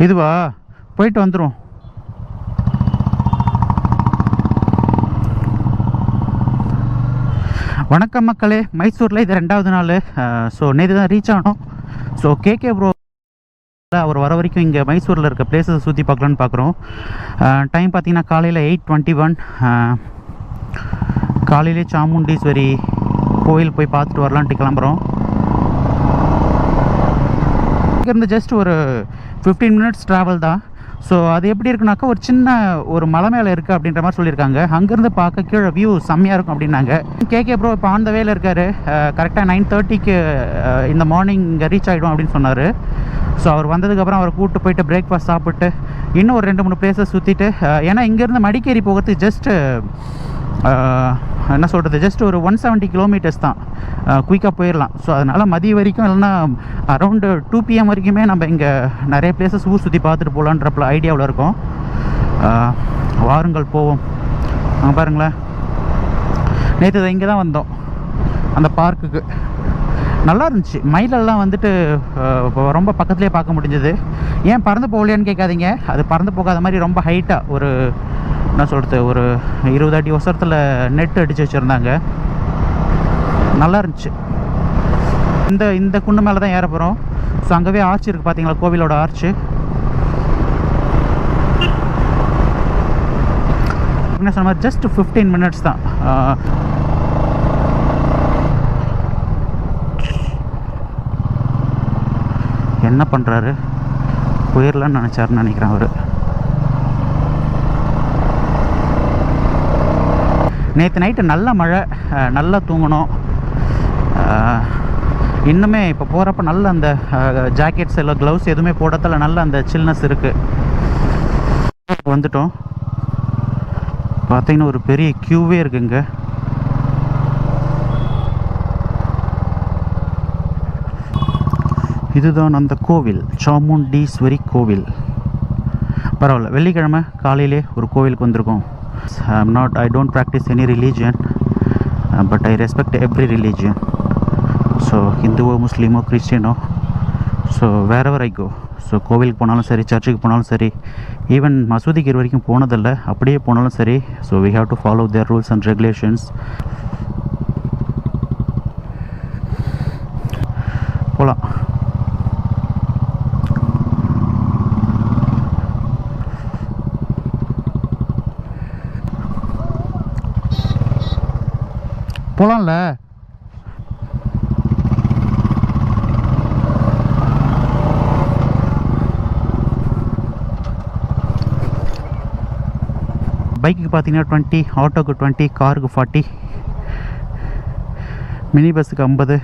இதுவா போயிட்டு வந்துடும். வணக்கம் மக்களே, மைசூரில் இது 2வது நாள். ஸோ நேற்று தான் ரீச் ஆனோம். ஸோ கேகே ப்ரோ அவர் வர வரைக்கும் இங்கே மைசூரில் இருக்க பிளேஸஸ் சுற்றி பார்க்கலான்னு பார்க்குறோம். டைம் பார்த்திங்கன்னா காலையில் 8:21. காலையிலே சாமுண்டீஸ்வரி கோயில் போய் பார்த்துட்டு வரலான்ட்டு கிளம்புறோம். இங்கேருந்து ஜஸ்ட் ஒரு 15 மினிட்ஸ் ட்ராவல் தான். ஸோ அது எப்படி இருக்குனாக்கா ஒரு சின்ன ஒரு மலை மேலே இருக்குது அப்படின்ற மாதிரி சொல்லியிருக்காங்க. அங்கேருந்து பார்க்க கீழே வியூ செம்மையாக இருக்கும் அப்படின்னாங்க. கேகே ப்ரோ இப்போ ஆன் த வேல இருக்கார். கரெக்டாக 9:30க்கு இந்த மார்னிங் இங்கே ரீச் ஆகிடும் அப்படின்னு சொன்னார். ஸோ அவர் வந்ததுக்கப்புறம் அவரை கூப்பிட்டு போயிட்டு பிரேக்ஃபாஸ்ட் சாப்பிட்டு இன்னும் ஒரு 2-3 பிளேஸஸ் சுற்றிட்டு, ஏன்னா இங்கேருந்து மடிக்கேரி போகிறதுக்கு ஜஸ்ட்டு என்ன சொல்கிறது, ஜஸ்ட் ஒரு 170 கிலோமீட்டர்ஸ் தான், குயிக்காக போயிடலாம். ஸோ அதனால் மதியம் வரைக்கும் இல்லைன்னா அரௌண்டு 2 PM வரைக்குமே நம்ம இங்கே நிறைய பிளேஸஸ் ஊர் சுற்றி பார்த்துட்டு போகலான்ற ஐடியாவில் இருக்கோம். வாருங்கள் போவோம். பாருங்களேன், நேற்று இங்கே தான் வந்தோம் அந்த பார்க்குக்கு. நல்லா இருந்துச்சு. மயிலெல்லாம் வந்துட்டு ரொம்ப பக்கத்துலேயே பார்க்க முடிஞ்சது. ஏன் பறந்து போகலையான்னு கேட்காதீங்க, அது பறந்து போகாத மாதிரி ரொம்ப ஹைட்டாக ஒரு என்ன சொல்கிறது ஒரு 20 அடி உசரத்தில் நெட் அடித்து வச்சுருந்தாங்க. நல்லா இருந்துச்சு. இந்த குண்டு மேலே தான் ஏற போகிறோம். ஸோ அங்கேவே ஆர்ச் இருக்குது பார்த்தீங்களா, கோவிலோட ஆர்ச்சு. என்ன சொன்ன மாதிரி ஜஸ்ட் 15 மினிட்ஸ் தான். என்ன பண்ணுறாரு, போயிடலான்னு நினச்சாருன்னு நினைக்கிறேன் அவர். நேற்று நைட்டு நல்ல மழை, நல்லா தூங்கணும். இன்னுமே இப்போ போகிறப்ப நல்ல அந்த ஜாக்கெட்ஸ் இல்லை க்ளவுஸ் எதுவுமே போடுறதால நல்ல அந்த சில்னஸ் இருக்குது. வந்துட்டோம். பார்த்தீங்கன்னா ஒரு பெரிய க்யூவே இருக்குங்க. இதுதான் அந்த கோவில், சாமுண்டீஸ்வரி கோவில். பரவாயில்ல, வெள்ளிக்கிழமை காலையிலே ஒரு கோவிலுக்கு வந்திருக்கோம். I don't practice any religion, but I respect every religion. So Hinduவோ முஸ்லீமோ கிறிஸ்டியனோ, so wherever I go, so கோவிலுக்கு போனாலும் சரி, சர்ச்சுக்கு போனாலும் சரி, ஈவன் மசூதிக்கு வரைக்கும் போனதில்லை, அப்படியே போனாலும் சரி, so we have to follow their rules and regulations. போகலாம். போகலாம்ல. பைக்குக்கு பார்த்தீங்கன்னா 20, ஆட்டோக்கு 20, காருக்கு 40, மினி பஸ்ஸுக்கு 50,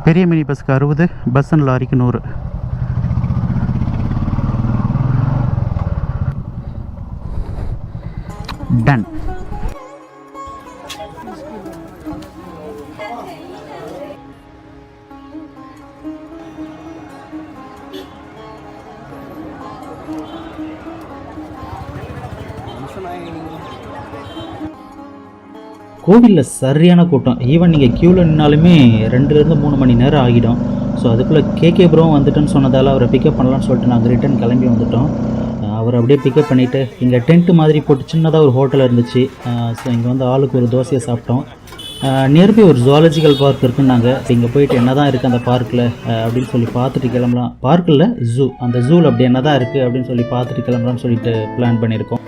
பெரிய மினி பஸ்ஸுக்கு 60, பஸ் அண்ட் லாரிக்கு 100. டன். கோவிலில் சரியான கூட்டம். ஈவன் நீங்கள் க்யூவில் நின்னாலுமே 2-3 மணி நேரம் ஆகிடும். ஸோ அதுக்குள்ளே கேகே ப்ரோவும் வந்துட்டுன்னு சொன்னதால் அவரை பிக்கப் பண்ணலான்னு சொல்லிட்டு நாங்கள் ரிட்டன் கிளம்பி வந்துட்டோம். அவர் அப்படியே பிக்கப் பண்ணிவிட்டு இங்கே டென்ட்டு மாதிரி போட்டு சின்னதாக ஒரு ஹோட்டல் இருந்துச்சு. ஸோ இங்கே வந்து ஆளுக்கு ஒரு தோசையை சாப்பிட்டோம். நியர்பை ஒரு ஜுவாலஜிக்கல் பார்க் இருக்குன்னாங்க. இங்கே போயிட்டு என்ன தான் இருக்குது அந்த பார்க்கில் அப்படின்னு சொல்லி பார்த்துட்டு கிளம்பலாம். பார்க்கில் ஜூ, அந்த ஜூவில் அப்படி என்ன தான் இருக்குது அப்படின்னு சொல்லி பார்த்துட்டு கிளம்பலான்னு சொல்லிட்டு பிளான் பண்ணியிருக்கோம்.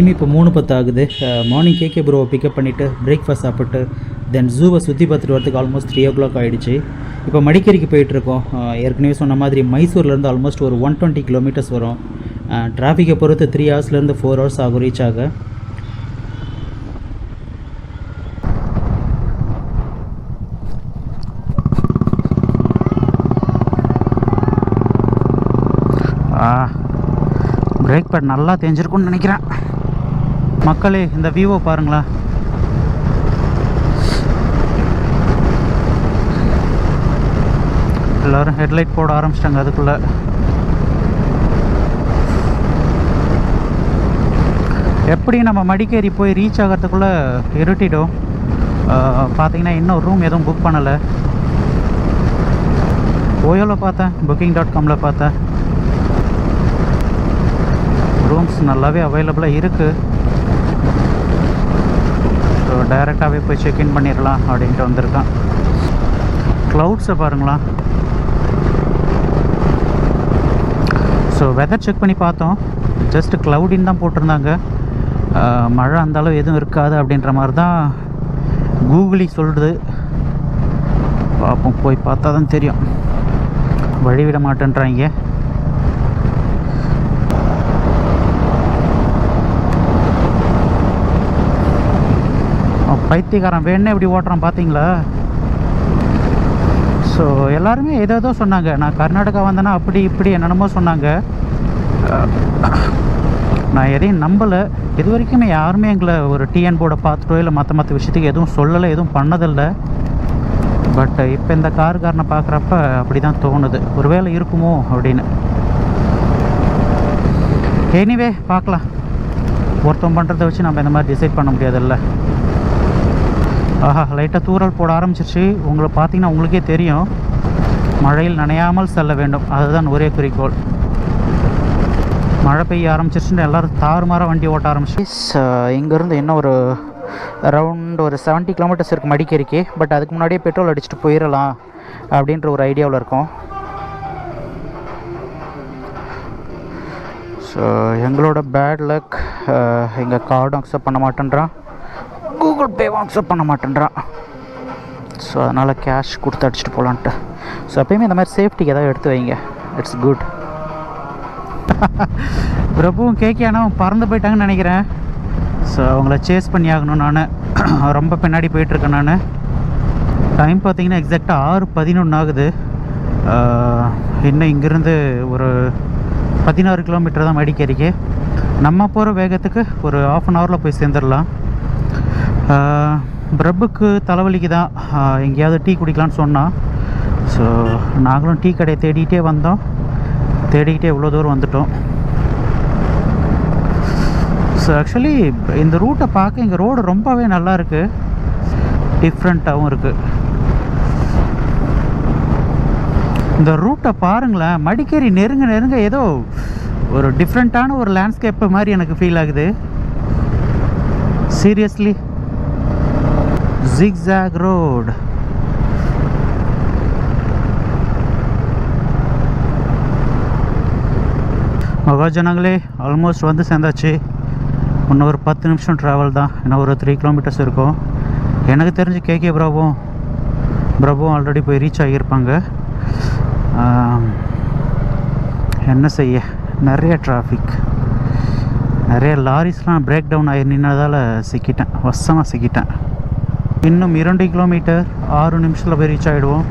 டைம் இப்போ 3:10 ஆகுது. மார்னிங் கேகே ப்ரோவை பிக்கப் பண்ணிவிட்டு பிரேக்ஃபாஸ்ட் சாப்பிட்டு தென் ஜூவை சுற்றி பார்த்துட்டு வரதுக்கு ஆல்மோஸ்ட் 3 o'clock ஆகிடுச்சு. இப்போ மடிக்கேரிக்கு போயிட்டுருக்கோம். ஏற்கனவே சொன்ன மாதிரி மைசூர்லேருந்து ஆல்மோஸ்ட் ஒரு 120 கிலோமீட்டர்ஸ் வரும். டிராஃபிக்கை பொறுத்து 3 hours 4 hours ஆகும் ரீச் ஆக. பிரேக் பேட் நல்லா தேஞ்சிருக்கும்னு நினைக்கிறேன். மக்களே, இந்த வியூவை பாருங்களேன். எல்லோரும் ஹெட்லைட் போட ஆரம்பிச்சிட்டாங்க. அதுக்குள்ளே எப்படி நம்ம மடிக்கேரி போய் ரீச் ஆகிறதுக்குள்ளே இருட்டிடும். பார்த்தீங்கன்னா இன்னும் ரூம் எதுவும் புக் பண்ணலை. ஓயோவில் பார்த்தேன், booking.comல பார்த்தேன். ரூம்ஸ் நல்லாவே அவைலபிளாக இருக்குது. ஸோ டைரெக்டாகவே போய் செக்இன் பண்ணிடலாம் அப்படின்ட்டு வந்திருக்கான். க்ளவுட்ஸை பாருங்களா. ஸோ வெதர் செக் பண்ணி பார்த்தோம். ஜஸ்ட் க்ளவுடின்னு தான் போட்டிருந்தாங்க. மழை அந்தளவு எதுவும் இருக்காது அப்படின்ற மாதிரி தான் கூகுளி சொல்லுது. பார்ப்போம், போய் பார்த்தா தான் தெரியும். வழிவிட மாட்டேன்றாங்க. பைத்தியக்காரன் வேணே இப்படி ஓட்டுறான் பார்த்தீங்களா. ஸோ எல்லாருமே ஏதோ சொன்னாங்க. நான் கர்நாடகா வந்தேன்னா அப்படி இப்படி என்னென்னமோ சொன்னாங்க. நான் எதையும் நம்பலை. இது வரைக்குமே யாருமே எங்களை ஒரு டிஎன் போர்டை பார்த்துட்டோ இல்லை மற்ற விஷயத்துக்கு எதுவும் சொல்லலை, எதுவும் பண்ணதில்லை. பட் இப்போ இந்த கார்காரனை பார்க்குறப்ப அப்படி தான் தோணுது, ஒருவேளை இருக்குமோ அப்படின்னு. எனிவே பார்க்கலாம். ஒருத்தம் பண்ணுறதை வச்சு நம்ம இந்த மாதிரி டிசைட் பண்ண முடியாதுல்ல. ஆஹா, லைட்டாக தூறல் போட ஆரம்பிச்சிருச்சு. உங்களை பார்த்தீங்கன்னா உங்களுக்கே தெரியும். மழையில் நனையாமல் செல்ல வேண்டும், அதுதான் ஒரே குறிக்கோள். மழை பெய்ய ஆரம்பிச்சிருச்சுன்னு எல்லோரும் தாறுமாறாக வண்டி ஓட்ட ஆரம்பிச்சு. இங்கேருந்து இன்னும் ஒரு அரவுண்ட் ஒரு 70 kilometers இருக்குது மடிக்கேரிக்கு. பட் அதுக்கு முன்னாடியே பெட்ரோல் அடிச்சுட்டு போயிடலாம் அப்படின்ற ஒரு ஐடியாவில் இருக்கோம். ஸோ எங்களோட பேட் லக், எங்கள் கார்டும் அக்செப்ட் பண்ண மாட்டேன்றான், கூகுள் பேவும் அக்செப்ட் பண்ண மாட்டேன்றான். ஸோ அதனால் கேஷ் கொடுத்து அடிச்சுட்டு போகலான்ட்டு. ஸோ எப்பயுமே இந்த மாதிரி சேஃப்டிக்கு ஏதாவது எடுத்து வைங்க, இட்ஸ் குட். பிரபுவும் கேக்கியானாவும் பறந்து போயிட்டாங்கன்னு நினைக்கிறேன். ஸோ அவங்கள சேஸ் பண்ணி ஆகணும். நான் ரொம்ப பின்னாடி போயிட்டுருக்கேன். நான் டைம் பார்த்தீங்கன்னா எக்ஸாக்டாக 6:11 ஆகுது. இன்னும் இங்கேருந்து ஒரு 16 kilometer தான் மடிக்கேரிக்கு. நம்ம போகிற வேகத்துக்கு ஒரு 1/2 hour போய் சேர்ந்துடலாம். பிரபுக்கு தலைவலிக்கு தான் எங்கேயாவது டீ குடிக்கலான்னு சொன்னான். ஸோ நாங்களும் டீ கடையை தேடிக்கிட்டே வந்தோம். தேடிக்கிட்டே இவ்வளோ தூரம் வந்துட்டோம். ஸோ ஆக்சுவலி இந்த ரூட்டை பார்க்க இங்கே ரோடு ரொம்பவே நல்லா இருக்குது, டிஃப்ரெண்ட்டாகவும் இருக்குது. இந்த ரூட்டை பாருங்களேன். மடிக்கேரி நெருங்க ஏதோ ஒரு டிஃப்ரெண்ட்டான ஒரு லேண்ட்ஸ்கேப்பு மாதிரி எனக்கு ஃபீல் ஆகுது. Seriously, zigzag road. மகாஜனங்களே, ஆல்மோஸ்ட் வந்து சேர்ந்தாச்சு. இன்னும் ஒரு 10 நிமிஷம் ட்ராவல் தான். இன்னும் ஒரு 3 kilometers இருக்கும். எனக்கு தெரிஞ்சு கேகே பிரபுவும் ஆல்ரெடி போய் ரீச் ஆகியிருப்பாங்க. என்ன செய்ய, நிறைய டிராஃபிக், நிறைய லாரிஸ்லாம் பிரேக் டவுன் ஆகி நின்னதால் சிக்கிட்டேன், வசமாக சிக்கிட்டேன். இன்னும் 2 kilometer 6 நிமிஷத்தில் போய் ரீச் ஆகிடுவோம்.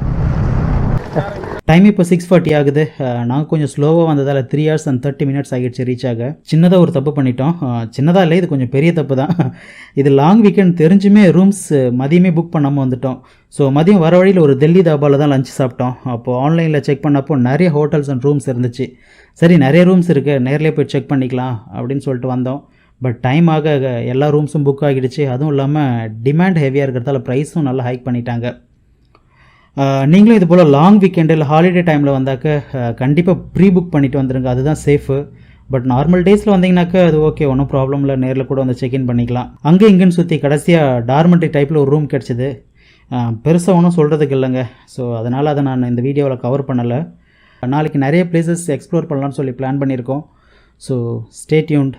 டைம் இப்போ 6:40 ஆகுது. நாங்கள் கொஞ்சம் ஸ்லோவாக வந்ததால் 3 hours and 30 minutes ஆகிடுச்சு ரீச் ஆக. சின்னதாக ஒரு தப்பு பண்ணிட்டோம். சின்னதாக இல்லை, இது கொஞ்சம் பெரிய தப்பு தான். இது லாங் வீக்கெண்ட் தெரிஞ்சுமே ரூம்ஸ் மதியமே புக் பண்ணாமல் வந்துட்டோம். ஸோ மதியம் வர வழியில் ஒரு டெல்லி தாபாவில் தான் லஞ்ச் சாப்பிட்டோம். அப்போது ஆன்லைனில் செக் பண்ணப்போ நிறைய ஹோட்டல்ஸ் அண்ட் ரூம்ஸ் இருந்துச்சு. சரி, நிறைய ரூம்ஸ் இருக்குது, நேரில் போய் செக் பண்ணிக்கலாம் அப்படின்னு சொல்லிட்டு வந்தோம். பட் டைம் ஆக எல்லா ரூம்ஸும் புக் ஆகிடுச்சு. அதுவும் இல்லாமல் டிமாண்ட் ஹெவியாக இருக்கிறதால ப்ரைஸும் நல்லா ஹைக் பண்ணிட்டாங்க. நீங்களும் இது போல் லாங் வீக்கெண்டு இல்லை ஹாலிடே டைமில் வந்தாக்க கண்டிப்பாக ப்ரீ புக் பண்ணிவிட்டு வந்துடுங்க, அதுதான் சேஃபு. பட் நார்மல் டேஸில் வந்தீங்கன்னாக்கா அது ஓகே, ஒன்றும் ப்ராப்ளம் இல்லை, நேரில் கூட வந்து செக்இன் பண்ணிக்கலாம். அங்கே இங்கேன்னு சுற்றி கடைசியாக டார்மெண்ட்ரி டைப்பில் ஒரு ரூம் கிடச்சிது. பெருசாக ஒன்றும் சொல்கிறதுக்கு இல்லைங்க. ஸோ அதனால் அதை நான் இந்த வீடியோவில் கவர் பண்ணலை. நாளைக்கு நிறைய பிளேசஸ் எக்ஸ்ப்ளோர் பண்ணலான்னு சொல்லி பிளான் பண்ணியிருக்கோம். So stay tuned.